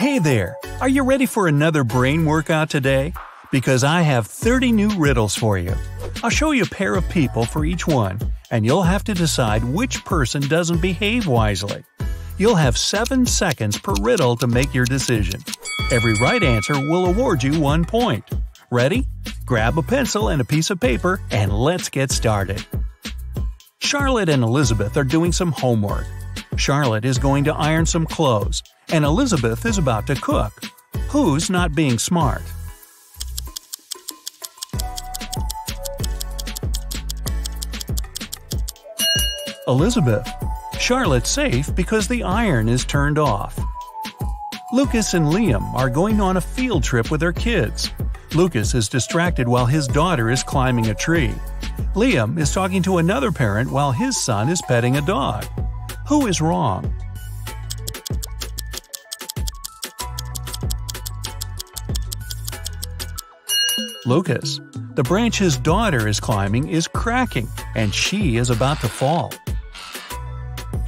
Hey there! Are you ready for another brain workout today? Because I have 30 new riddles for you. I'll show you a pair of people for each one, and you'll have to decide which person doesn't behave wisely. You'll have 7 seconds per riddle to make your decision. Every right answer will award you 1 point. Ready? Grab a pencil and a piece of paper, and let's get started. Charlotte and Elizabeth are doing some homework. Charlotte is going to iron some clothes, and Elizabeth is about to cook. Who's not being smart? Elizabeth. Charlotte's safe because the iron is turned off. Lucas and Liam are going on a field trip with their kids. Lucas is distracted while his daughter is climbing a tree. Liam is talking to another parent while his son is petting a dog. Who is wrong? Lucas. The branch his daughter is climbing is cracking, and she is about to fall.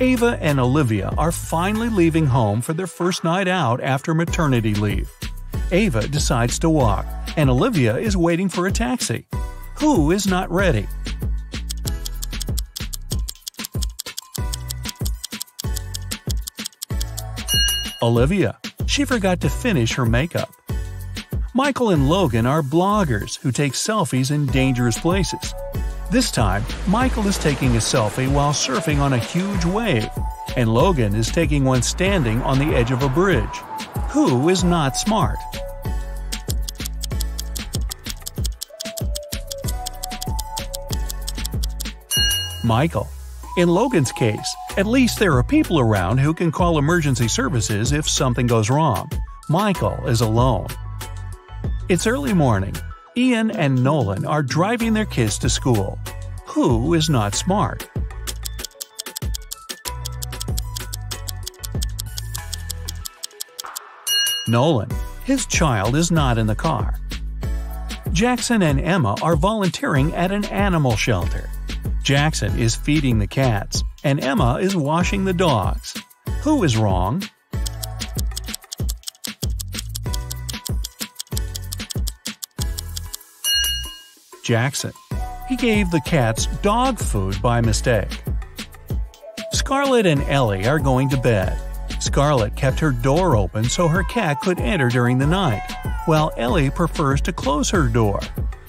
Ava and Olivia are finally leaving home for their first night out after maternity leave. Ava decides to walk, and Olivia is waiting for a taxi. Who is not ready? Olivia. She forgot to finish her makeup. Michael and Logan are bloggers who take selfies in dangerous places. This time, Michael is taking a selfie while surfing on a huge wave, and Logan is taking one standing on the edge of a bridge. Who is not smart? Michael. In Logan's case, at least there are people around who can call emergency services if something goes wrong. Michael is alone. It's early morning. Ian and Nolan are driving their kids to school. Who is not smart? Nolan. His child is not in the car. Jackson and Emma are volunteering at an animal shelter. Jackson is feeding the cats, and Emma is washing the dogs. Who is wrong? Jackson. He gave the cats dog food by mistake. Scarlett and Ellie are going to bed. Scarlett kept her door open so her cat could enter during the night, while Ellie prefers to close her door.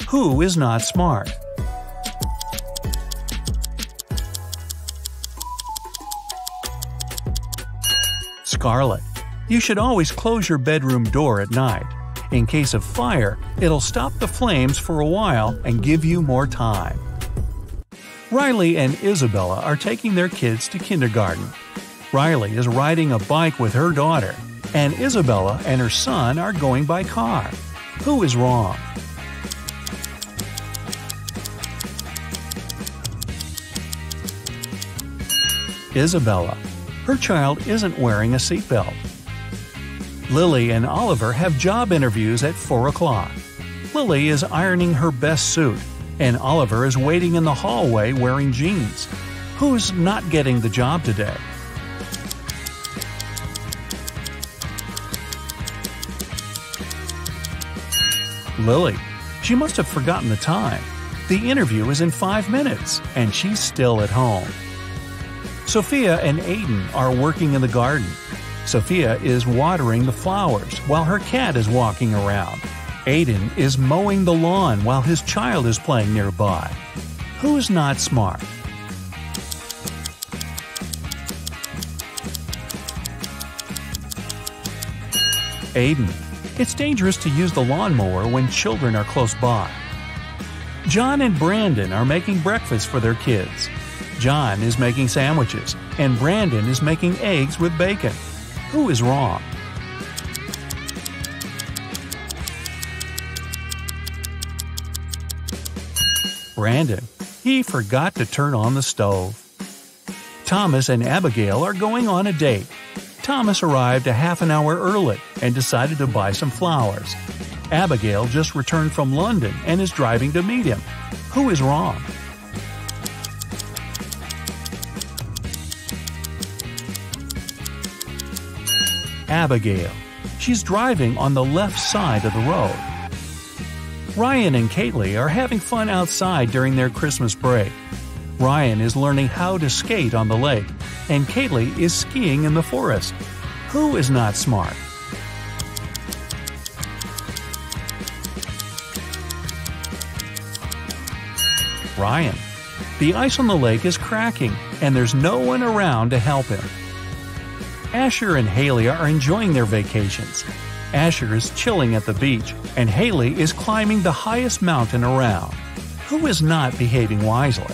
Who is not smart? Scarlett. You should always close your bedroom door at night. In case of fire, it'll stop the flames for a while and give you more time. Riley and Isabella are taking their kids to kindergarten. Riley is riding a bike with her daughter, and Isabella and her son are going by car. Who is wrong? Isabella. Her child isn't wearing a seatbelt. Lily and Oliver have job interviews at 4 o'clock. Lily is ironing her best suit, and Oliver is waiting in the hallway wearing jeans. Who's not getting the job today? Lily. She must have forgotten the time. The interview is in 5 minutes, and she's still at home. Sophia and Aiden are working in the garden. Sophia is watering the flowers while her cat is walking around. Aiden is mowing the lawn while his child is playing nearby. Who's not smart? Aiden. It's dangerous to use the lawnmower when children are close by. John and Brandon are making breakfast for their kids. John is making sandwiches, and Brandon is making eggs with bacon. Who is wrong? Brandon. He forgot to turn on the stove. Thomas and Abigail are going on a date. Thomas arrived a half an hour early and decided to buy some flowers. Abigail just returned from London and is driving to meet him. Who is wrong? Abigail. She's driving on the left side of the road. Ryan and Kaylee are having fun outside during their Christmas break. Ryan is learning how to skate on the lake, and Kaylee is skiing in the forest. Who is not smart? Ryan. The ice on the lake is cracking, and there's no one around to help him. Asher and Haley are enjoying their vacations. Asher is chilling at the beach, and Haley is climbing the highest mountain around. Who is not behaving wisely?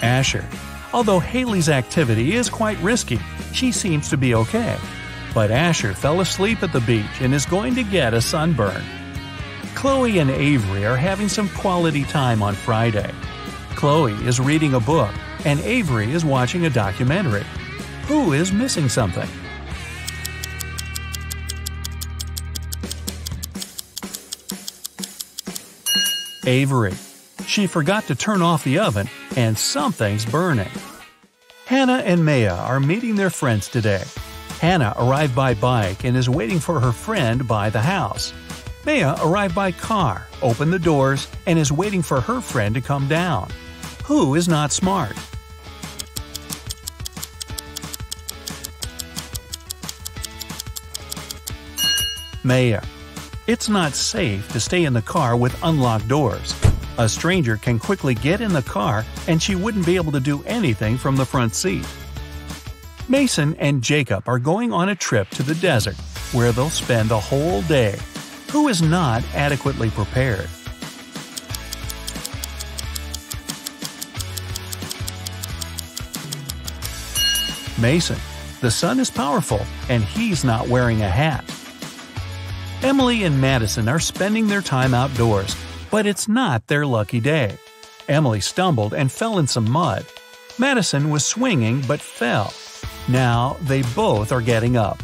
Asher. Although Haley's activity is quite risky, she seems to be okay. But Asher fell asleep at the beach and is going to get a sunburn. Chloe and Avery are having some quality time on Friday. Chloe is reading a book, and Avery is watching a documentary. Who is missing something? Avery. She forgot to turn off the oven, and something's burning. Hannah and Maya are meeting their friends today. Hannah arrived by bike and is waiting for her friend by the house. Maya arrived by car, opened the doors, and is waiting for her friend to come down. Who is not smart? Maya. It's not safe to stay in the car with unlocked doors. A stranger can quickly get in the car and she wouldn't be able to do anything from the front seat. Mason and Jacob are going on a trip to the desert, where they'll spend the whole day. Who is not adequately prepared? Mason. The sun is powerful, and he's not wearing a hat. Emily and Madison are spending their time outdoors, but it's not their lucky day. Emily stumbled and fell in some mud. Madison was swinging but fell. Now they both are getting up.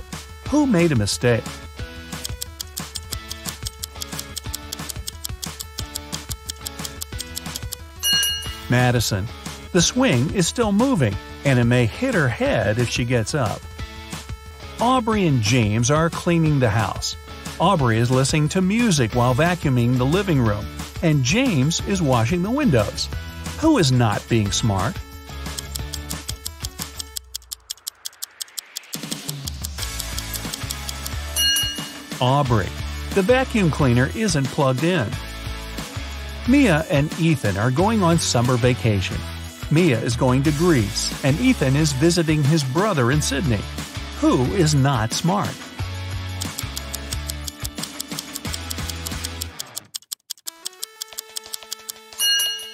Who made a mistake? Madison. The swing is still moving, and it may hit her head if she gets up. Aubrey and James are cleaning the house. Aubrey is listening to music while vacuuming the living room, and James is washing the windows. Who is not being smart? Aubrey. The vacuum cleaner isn't plugged in. Mia and Ethan are going on summer vacation. Mia is going to Greece, and Ethan is visiting his brother in Sydney. Who is not smart?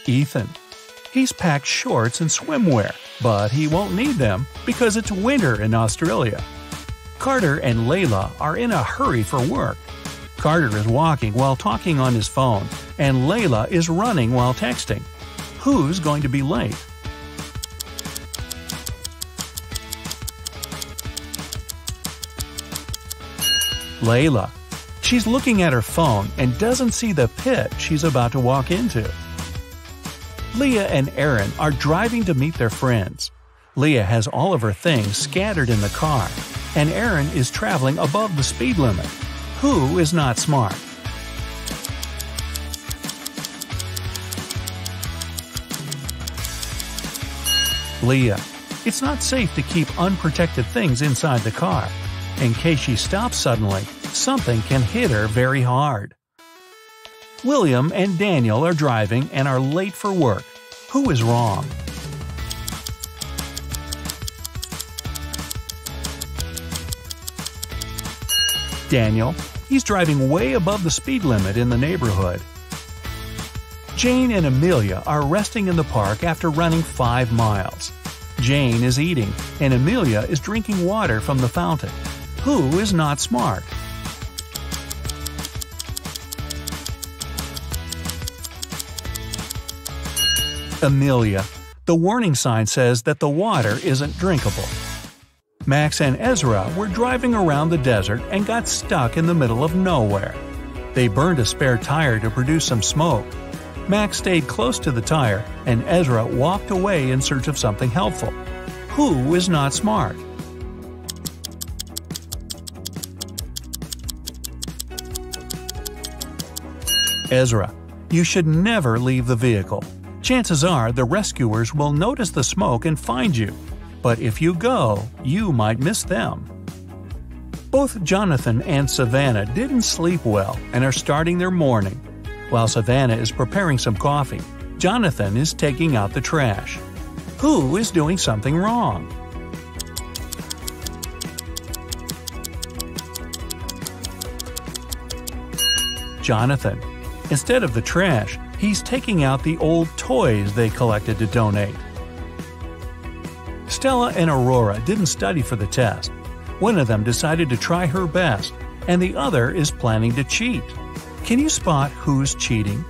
Ethan. He's packed shorts and swimwear, but he won't need them because it's winter in Australia. Carter and Layla are in a hurry for work. Carter is walking while talking on his phone, and Layla is running while texting. Who's going to be late? Layla. She's looking at her phone and doesn't see the pit she's about to walk into. Leah and Aaron are driving to meet their friends. Leah has all of her things scattered in the car, and Aaron is traveling above the speed limit. Who is not smart? Leah. It's not safe to keep unprotected things inside the car. In case she stops suddenly, something can hit her very hard. William and Daniel are driving and are late for work. Who is wrong? Daniel. He's driving way above the speed limit in the neighborhood. Jane and Amelia are resting in the park after running 5 miles. Jane is eating, and Amelia is drinking water from the fountain. Who is not smart? Amelia. The warning sign says that the water isn't drinkable. Max and Ezra were driving around the desert and got stuck in the middle of nowhere. They burned a spare tire to produce some smoke. Max stayed close to the tire, and Ezra walked away in search of something helpful. Who is not smart? Ezra. You should never leave the vehicle. Chances are the rescuers will notice the smoke and find you. But if you go, you might miss them. Both Jonathan and Savannah didn't sleep well and are starting their morning. While Savannah is preparing some coffee, Jonathan is taking out the trash. Who is doing something wrong? Jonathan. Instead of the trash, he's taking out the old toys they collected to donate. Stella and Aurora didn't study for the test. One of them decided to try her best, and the other is planning to cheat. Can you spot who's cheating?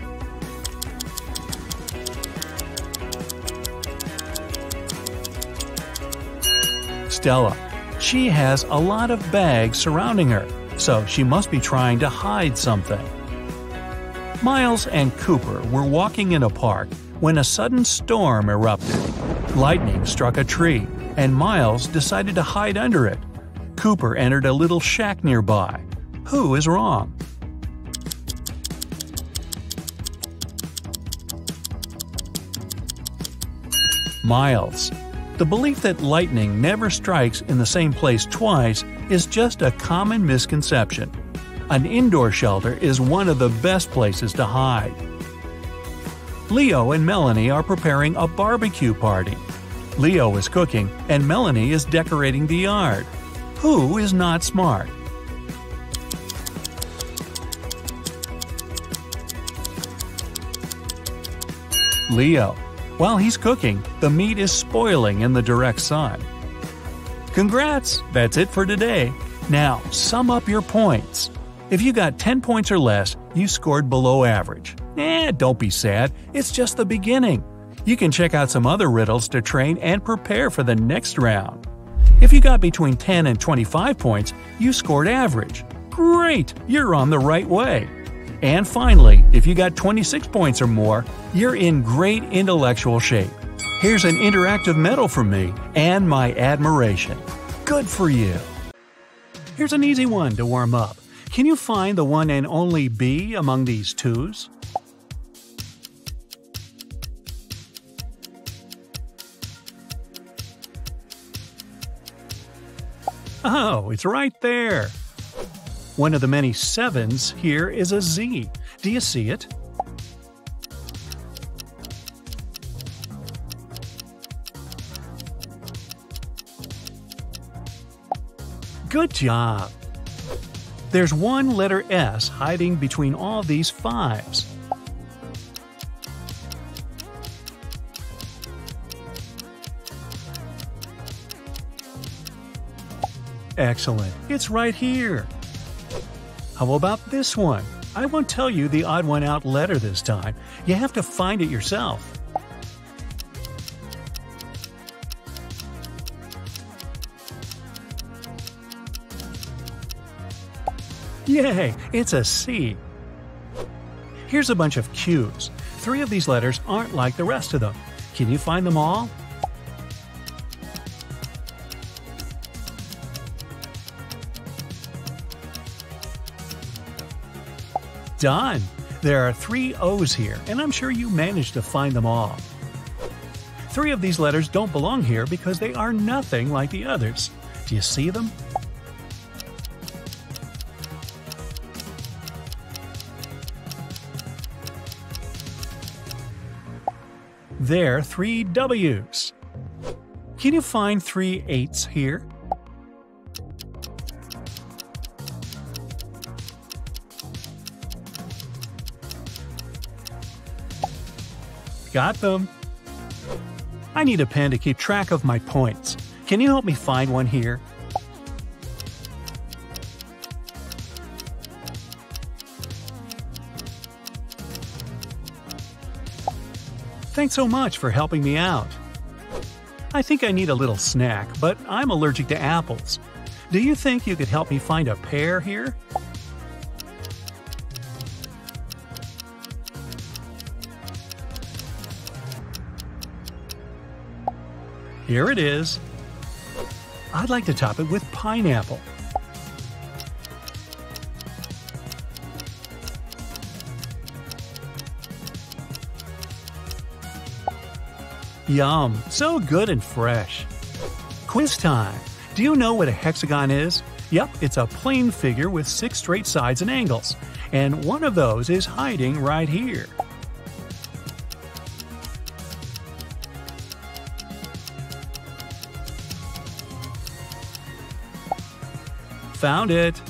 Stella. She has a lot of bags surrounding her, so she must be trying to hide something. Miles and Cooper were walking in a park when a sudden storm erupted. Lightning struck a tree, and Miles decided to hide under it. Cooper entered a little shack nearby. Who is wrong? Miles. The belief that lightning never strikes in the same place twice is just a common misconception. An indoor shelter is one of the best places to hide. Leo and Melanie are preparing a barbecue party. Leo is cooking and Melanie is decorating the yard. Who is not smart? Leo. While he's cooking, the meat is spoiling in the direct sun. Congrats! That's it for today. Now, sum up your points. If you got 10 points or less, you scored below average. Don't be sad, it's just the beginning. You can check out some other riddles to train and prepare for the next round. If you got between 10 and 25 points, you scored average. Great! You're on the right way. And finally, if you got 26 points or more, you're in great intellectual shape. Here's an interactive medal from me and my admiration. Good for you! Here's an easy one to warm up. Can you find the one and only B among these twos? Oh, it's right there! One of the many sevens here is a Z. Do you see it? Good job! There's one letter S hiding between all these fives. Excellent, it's right here. How about this one? I won't tell you the odd one out letter this time. You have to find it yourself. Yay, it's a C. Here's a bunch of Q's. 3 of these letters aren't like the rest of them. Can you find them all? Done! There are 3 O's here, and I'm sure you managed to find them all. 3 of these letters don't belong here because they are nothing like the others. Do you see them? There are 3 W's. Can you find 3 8s here? Got them. I need a pen to keep track of my points. Can you help me find one here? Thanks so much for helping me out. I think I need a little snack, but I'm allergic to apples. Do you think you could help me find a pear here? Here it is. I'd like to top it with pineapple. Yum, so good and fresh. Quiz time. Do you know what a hexagon is? Yep, it's a plane figure with 6 straight sides and angles. And one of those is hiding right here. Found it!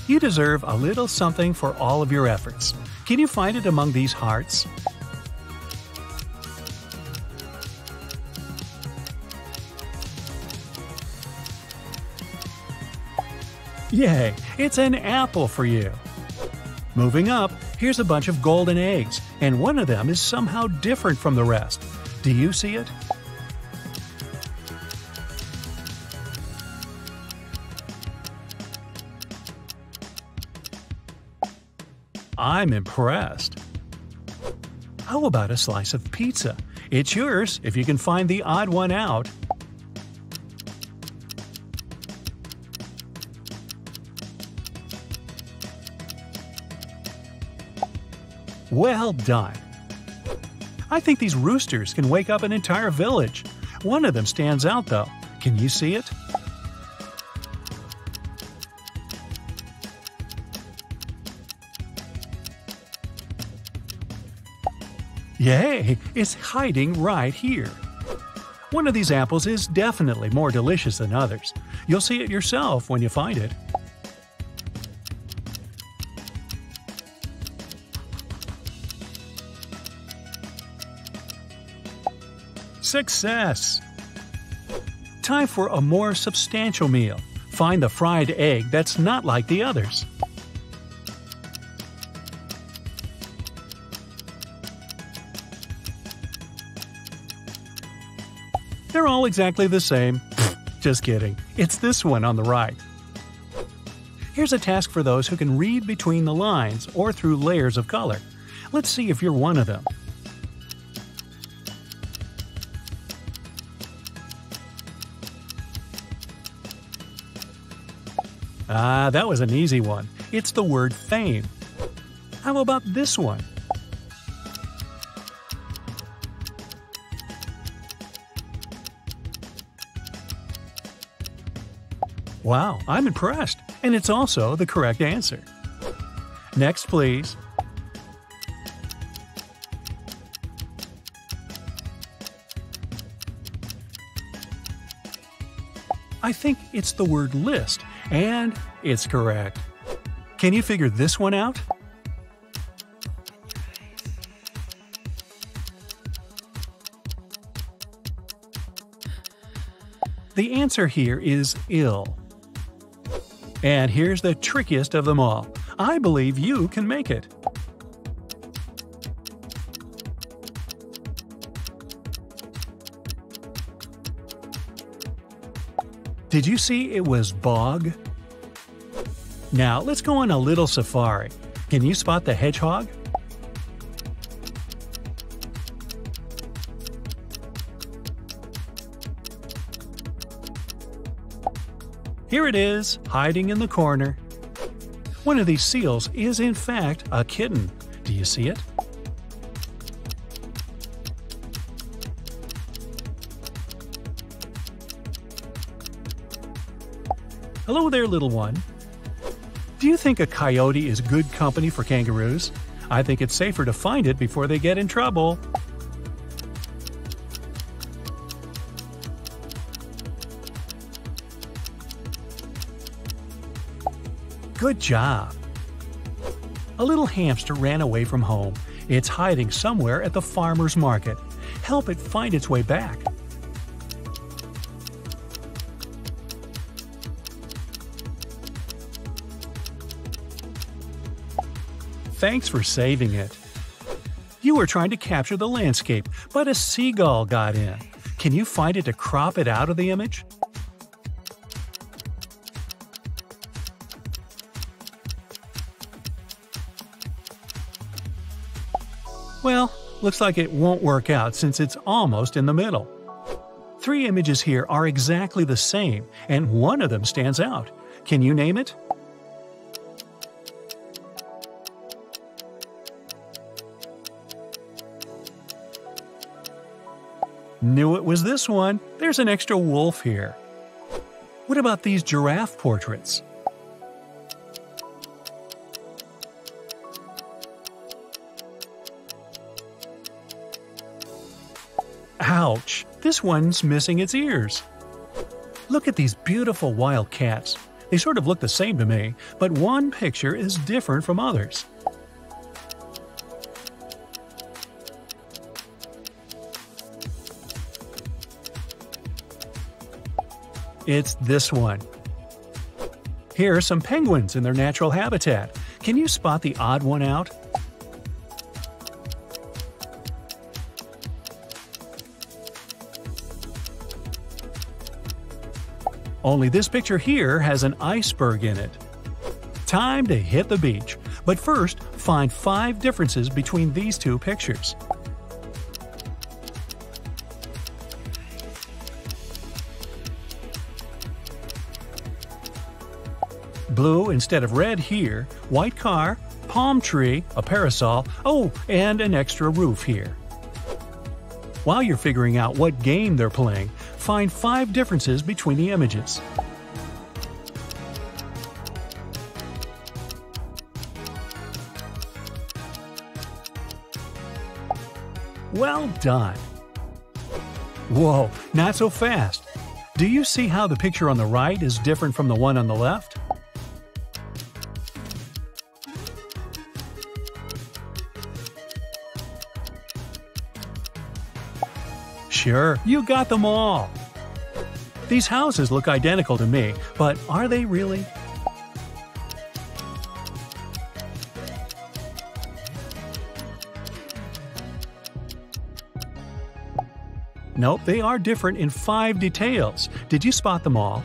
You deserve a little something for all of your efforts. Can you find it among these hearts? Yay! It's an apple for you! Moving up, here's a bunch of golden eggs, and one of them is somehow different from the rest. Do you see it? I'm impressed. How about a slice of pizza? It's yours if you can find the odd one out. Well done! I think these roosters can wake up an entire village. One of them stands out though. Can you see it? Yay! It's hiding right here. One of these apples is definitely more delicious than others. You'll see it yourself when you find it. Success! Time for a more substantial meal. Find the fried egg that's not like the others. They're all exactly the same. Just kidding. It's this one on the right. Here's a task for those who can read between the lines or through layers of color. Let's see if you're one of them. Ah, that was an easy one. It's the word fame. How about this one? Wow, I'm impressed. And it's also the correct answer. Next, please. I think it's the word list, and it's correct. Can you figure this one out? The answer here is ill. And here's the trickiest of them all. I believe you can make it. Did you see it was bog? Now let's go on a little safari. Can you spot the hedgehog? Here it is, hiding in the corner. One of these seals is in fact a kitten. Do you see it? Hello there, little one. Do you think a coyote is good company for kangaroos? I think it's safer to find it before they get in trouble. Good job! A little hamster ran away from home. It's hiding somewhere at the farmer's market. Help it find its way back. Thanks for saving it. You were trying to capture the landscape, but a seagull got in. Can you find it to crop it out of the image? Well, looks like it won't work out since it's almost in the middle. Three images here are exactly the same, and one of them stands out. Can you name it? Knew it was this one. There's an extra wolf here. What about these giraffe portraits? Ouch! This one's missing its ears. Look at these beautiful wild cats. They sort of look the same to me, but one picture is different from others. It's this one. Here are some penguins in their natural habitat. Can you spot the odd one out? Only this picture here has an iceberg in it. Time to hit the beach. But first, find 5 differences between these two pictures. Blue instead of red here, white car, palm tree, a parasol, oh, and an extra roof here. While you're figuring out what game they're playing, find 5 differences between the images. Well done! Whoa, not so fast! Do you see how the picture on the right is different from the one on the left? Sure, you got them all! These houses look identical to me, but are they really? Nope, they are different in 5 details. Did you spot them all?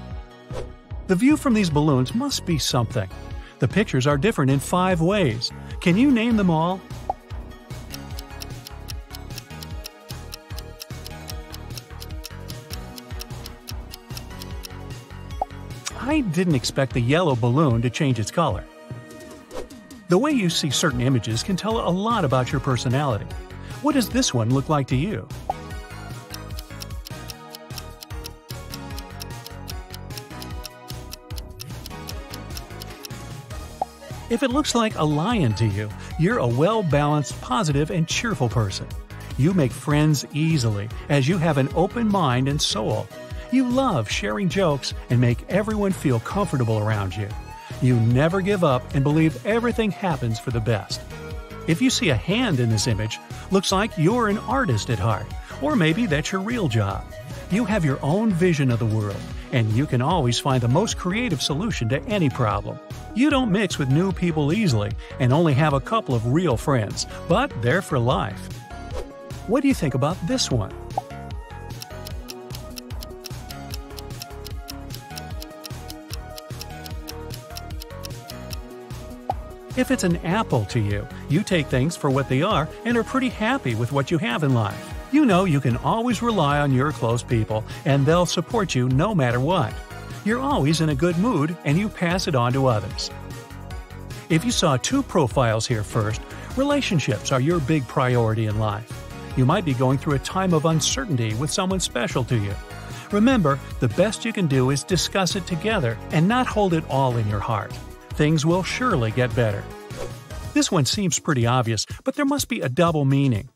The view from these balloons must be something. The pictures are different in 5 ways. Can you name them all? I didn't expect the yellow balloon to change its color. The way you see certain images can tell a lot about your personality. What does this one look like to you? If it looks like a lion to you, you're a well-balanced, positive, and cheerful person. You make friends easily, as you have an open mind and soul. You love sharing jokes and make everyone feel comfortable around you. You never give up and believe everything happens for the best. If you see a hand in this image, looks like you're an artist at heart, or maybe that's your real job. You have your own vision of the world, and you can always find the most creative solution to any problem. You don't mix with new people easily and only have a couple of real friends, but they're for life. What do you think about this one? If it's an apple to you, you take things for what they are and are pretty happy with what you have in life. You know you can always rely on your close people, and they'll support you no matter what. You're always in a good mood, and you pass it on to others. If you saw 2 profiles here first, relationships are your big priority in life. You might be going through a time of uncertainty with someone special to you. Remember, the best you can do is discuss it together and not hold it all in your heart. Things will surely get better. This one seems pretty obvious, but there must be a double meaning.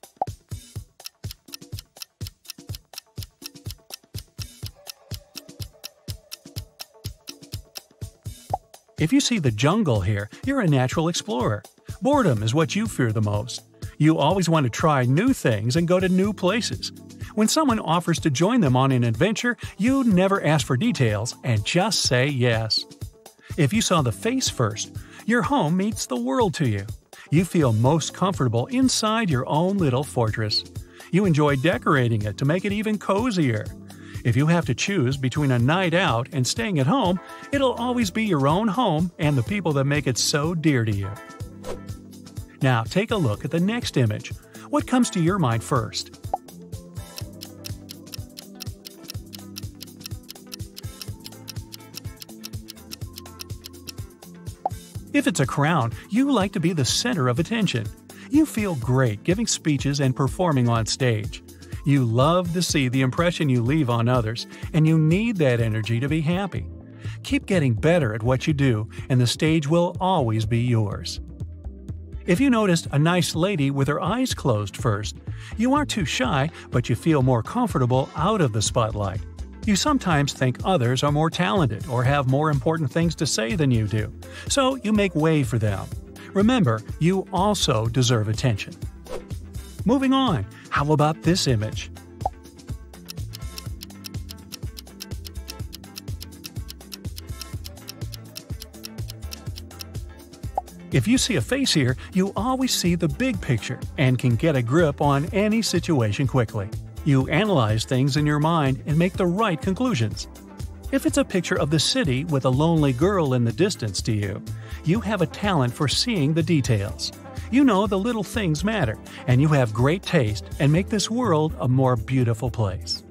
If you see the jungle here, you're a natural explorer. Boredom is what you fear the most. You always want to try new things and go to new places. When someone offers to join them on an adventure, you never ask for details and just say yes. If you saw the face first, your home means the world to you. You feel most comfortable inside your own little fortress. You enjoy decorating it to make it even cozier. If you have to choose between a night out and staying at home, it'll always be your own home and the people that make it so dear to you. Now take a look at the next image. What comes to your mind first? If it's a crown, you like to be the center of attention. You feel great giving speeches and performing on stage. You love to see the impression you leave on others, and you need that energy to be happy. Keep getting better at what you do, and the stage will always be yours. If you noticed a nice lady with her eyes closed first, you aren't too shy, but you feel more comfortable out of the spotlight. You sometimes think others are more talented or have more important things to say than you do, so you make way for them. Remember, you also deserve attention. Moving on, how about this image? If you see a face here, you always see the big picture and can get a grip on any situation quickly. You analyze things in your mind and make the right conclusions. If it's a picture of the city with a lonely girl in the distance to you, you have a talent for seeing the details. You know the little things matter, and you have great taste and make this world a more beautiful place.